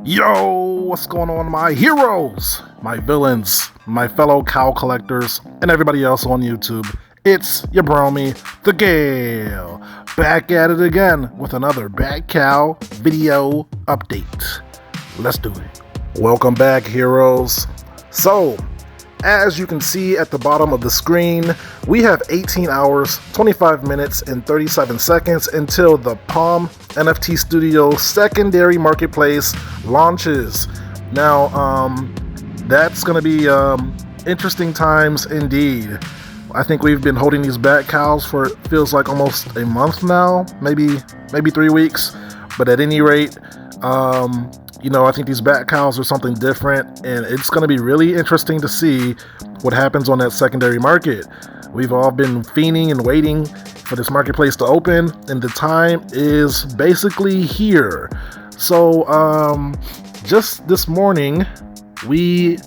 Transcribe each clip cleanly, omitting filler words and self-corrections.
Yo, what's going on, my heroes, my villains, my fellow cow collectors, and everybody else on YouTube? It's your bromie, the Gale, back at it again with another Bad Cow video update. Let's do it. Welcome back, heroes. So, as you can see at the bottom of the screen, we have 18 hours, 25 minutes, and 37 seconds until the Palm NFT Studio secondary marketplace launches. Now, that's going to be interesting times indeed. I think we've been holding these Bat Cows for, it feels like, almost a month now, maybe 3 weeks. But at any rate, I think these Bat Cows are something different, and it's going to be really interesting to see what happens on that secondary market. We've all been fiending and waiting for this marketplace to open, and the time is basically here. So, just this morning, we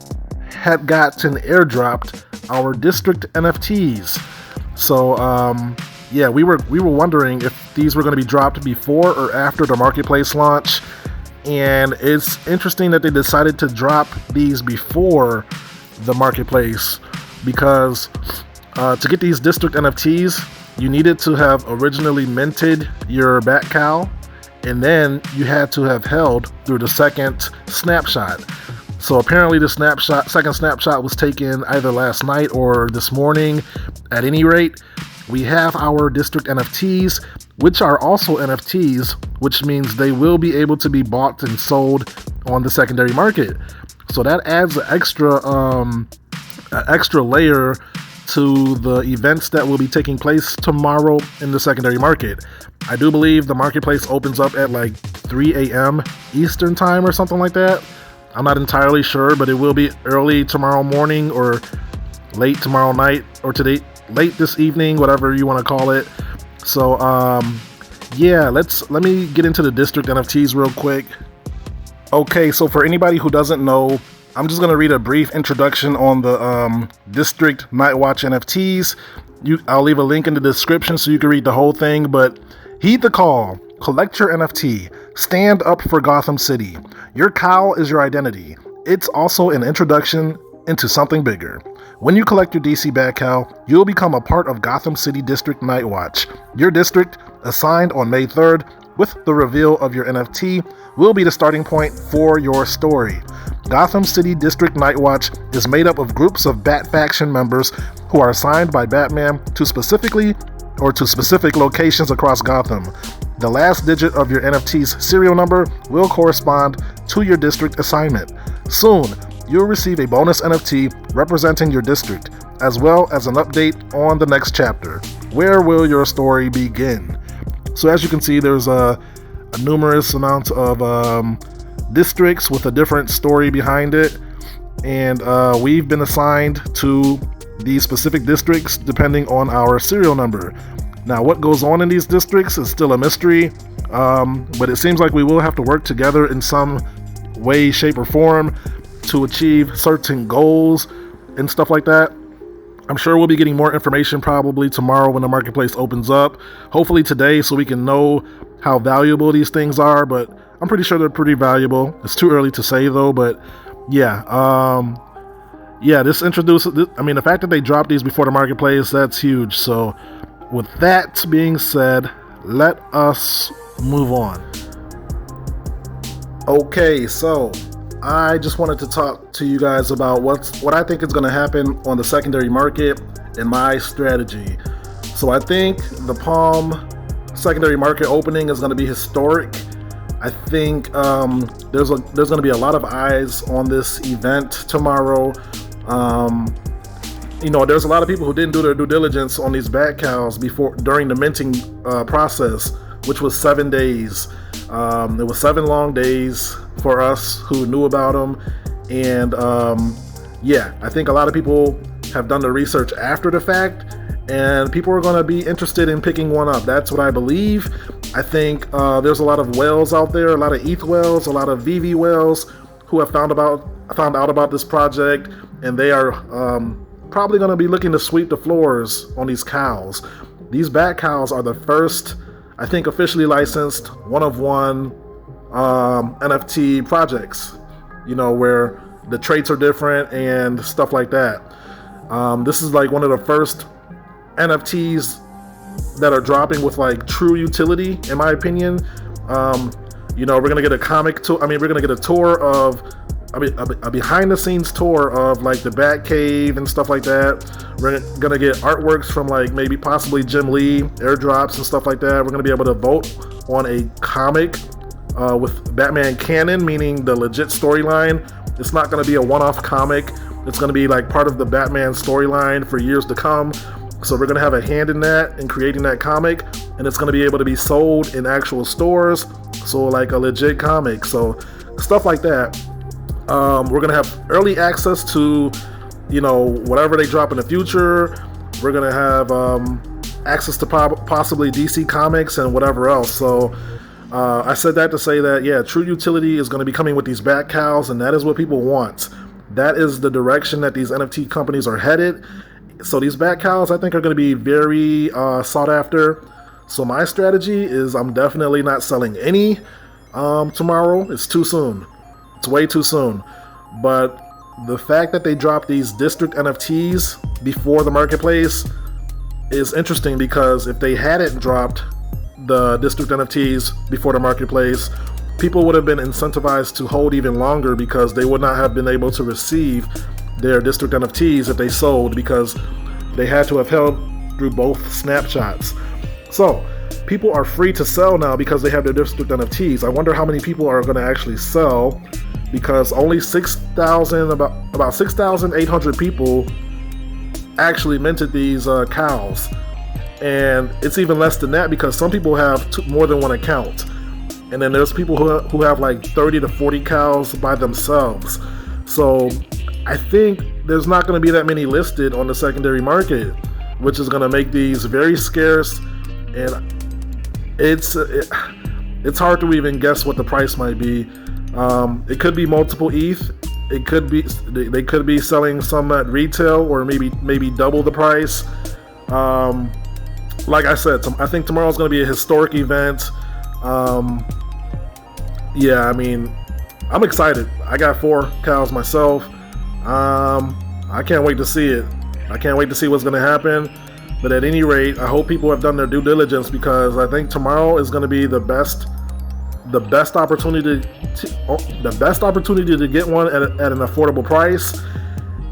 had gotten airdropped our district NFTs. So, we were wondering if these were going to be dropped before or after the marketplace launch. And it's interesting that they decided to drop these before the marketplace, because to get these district NFTs, you needed to have originally minted your Bat Cow, and then you had to have held through the second snapshot. So apparently the second snapshot was taken either last night or this morning. At any rate, we have our district NFTs, which are also NFTs, which means they will be able to be bought and sold on the secondary market. So that adds an extra layer to the events that will be taking place tomorrow in the secondary market. I do believe the marketplace opens up at like 3 a.m. Eastern time or something like that. I'm not entirely sure, but it will be early tomorrow morning or late tomorrow night, or late this evening, whatever you want to call it. So, let me get into the district NFTs real quick. Okay, so for anybody who doesn't know, I'm just going to read a brief introduction on the District Nightwatch NFTs. I'll leave a link in the description so you can read the whole thing, but heed the call. Collect your NFT. Stand up for Gotham City. Your cow is your identity. It's also an introduction into something bigger. When you collect your DC Bat Cow, you'll become a part of Gotham City District Nightwatch. Your district, assigned on May 3rd, with the reveal of your NFT, will be the starting point for your story. Gotham City District Nightwatch is made up of groups of Bat Faction members who are assigned by Batman to specific locations across Gotham. The last digit of your NFT's serial number will correspond to your district assignment. Soon, you'll receive a bonus NFT representing your district, as well as an update on the next chapter. Where will your story begin? So as you can see, there's a numerous amount of districts with a different story behind it, and we've been assigned to these specific districts depending on our serial number. Now, what goes on in these districts is still a mystery, but it seems like we will have to work together in some way, shape, or form to achieve certain goals and stuff like that. I'm sure we'll be getting more information probably tomorrow when the marketplace opens up. Hopefully today, so we can know how valuable these things are, but I'm pretty sure they're pretty valuable. It's too early to say though, but the fact that they dropped these before the marketplace, that's huge. So with that being said, let us move on. Okay, so I just wanted to talk to you guys about what I think is going to happen on the secondary market and my strategy. So I think the Palm secondary market opening is going to be historic. I think there's going to be a lot of eyes on this event tomorrow. There's a lot of people who didn't do their due diligence on these Bat Cows during the minting process, which was 7 days. It was 7 long days for us who knew about them, and I think a lot of people have done the research after the fact, and people are going to be interested in picking one up. That's what I believe. I think there's a lot of whales out there, a lot of ETH whales, a lot of VV whales who have found out about this project, and they are probably going to be looking to sweep the floors on these cows. These Bat Cows are the first, I think, officially licensed one-of-one NFT projects, where the traits are different and stuff like that. This is like one of the first NFTs that are dropping with like true utility, in my opinion. We're gonna get a comic tour. We're gonna get a tour of, a behind the scenes tour of like the Batcave and stuff like that. We're gonna get artworks from like maybe possibly Jim Lee, airdrops and stuff like that. We're gonna be able to vote on a comic with Batman canon, meaning the legit storyline. It's not gonna be a one-off comic. It's gonna be like part of the Batman storyline for years to come. So we're gonna have a hand in that, in creating that comic, and it's gonna be able to be sold in actual stores. So like a legit comic. So stuff like that. We're gonna have early access to, whatever they drop in the future. We're gonna have access to possibly DC Comics and whatever else. So I said that to say that, yeah, true utility is gonna be coming with these Bat Cows, and that is what people want. That is the direction that these NFT companies are headed. So these Bat Cows, I think, are going to be very sought after. So my strategy is I'm definitely not selling any tomorrow. It's too soon. It's way too soon. But the fact that they dropped these district NFTs before the marketplace is interesting, because if they hadn't dropped the district NFTs before the marketplace, people would have been incentivized to hold even longer, because they would not have been able to receive their district NFTs if they sold, because they had to have held through both snapshots. So people are free to sell now because they have their district NFTs. I wonder how many people are going to actually sell, because only about 6,800 people actually minted these cows, and it's even less than that because some people have more than one account, and then there's people who have like 30 to 40 cows by themselves. So I think there's not going to be that many listed on the secondary market, which is going to make these very scarce, and it's hard to even guess what the price might be. It could be multiple ETH. It could be they could be selling some at retail, or maybe double the price. Like I said, I think tomorrow's going to be a historic event. Yeah, I'm excited. I got 4 cows myself. I can't wait to see it. I can't wait to see what's going to happen. But at any rate, I hope people have done their due diligence, because I think tomorrow is going to be the best opportunity to get one at an affordable price.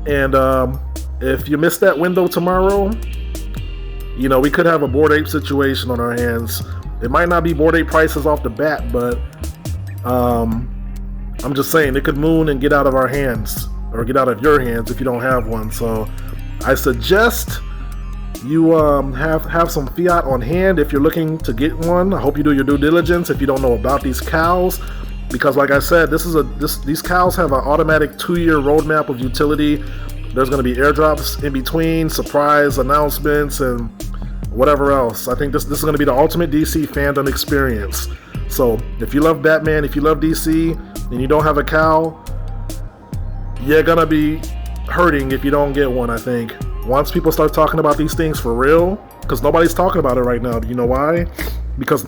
And if you miss that window tomorrow, we could have a Bored Ape situation on our hands. It might not be Bored Ape prices off the bat, but I'm just saying it could moon and get out of our hands, or get out of your hands if you don't have one. So I suggest you have some fiat on hand if you're looking to get one. I hope you do your due diligence if you don't know about these cows, because like I said, these cows have an automatic 2-year roadmap of utility. There's going to be airdrops in between, surprise announcements, and whatever else. I think this is going to be the ultimate DC fandom experience. So if you love Batman, if you love DC, and you don't have a cow, you're gonna be hurting if you don't get one. I think once people start talking about these things for real, because nobody's talking about it right now. You know why? Because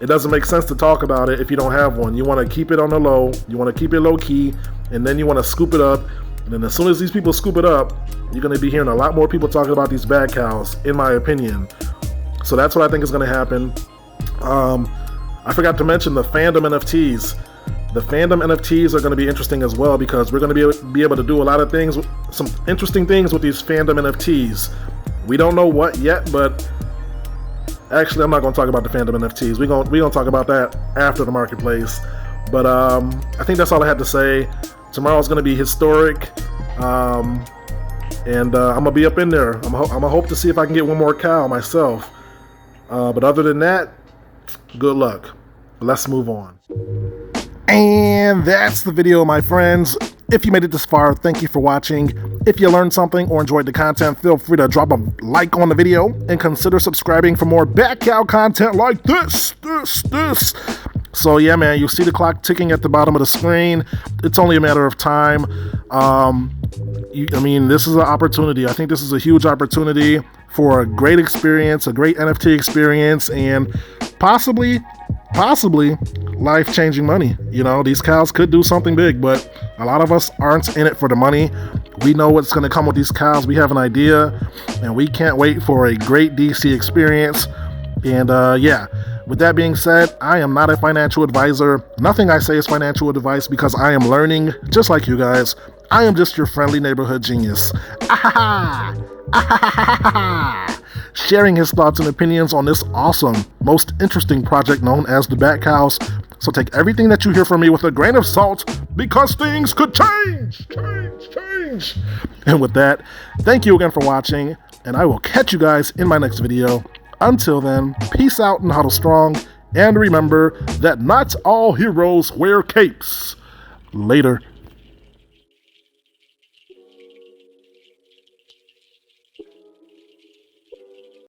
it doesn't make sense to talk about it if you don't have one. You want to keep it on the low, you want to keep it low key, and then you want to scoop it up. And then as soon as these people scoop it up, you're going to be hearing a lot more people talking about these Bat Cows, in my opinion. So that's what I think is going to happen. I forgot to mention the fandom NFTs. The fandom NFTs are going to be interesting as well, because we're going to be able to do a lot of things, some interesting things with these fandom NFTs. We don't know what yet, but actually I'm not going to talk about the fandom NFTs. We're going to talk about that after the marketplace. But I think that's all I had to say. Tomorrow's going to be historic, and I'm going to be up in there. I'm going to hope to see if I can get one more cow myself. But other than that, good luck. Let's move on. And that's the video, my friends. If you made it this far, thank you for watching. If you learned something or enjoyed the content, feel free to drop a like on the video and consider subscribing for more Bat Cow content like this. So yeah, man, you see the clock ticking at the bottom of the screen. It's only a matter of time. This is an opportunity. I think this is a huge opportunity for a great experience, a great NFT experience, and possibly possibly life-changing money. You know, these cows could do something big, but a lot of us aren't in it for the money. We know what's going to come with these cows. We have an idea, and we can't wait for a great DC experience. And yeah, with that being said, I am not a financial advisor. Nothing I say is financial advice because I am learning just like you guys. I am just your friendly neighborhood genius. Ah-ha-ha! Ah-ha-ha-ha-ha! Sharing his thoughts and opinions on this awesome, most interesting project known as the Bat Cows. So take everything that you hear from me with a grain of salt because things could change. And with that, thank you again for watching, and I will catch you guys in my next video. Until then, peace out and huddle strong, and remember that not all heroes wear capes. Later.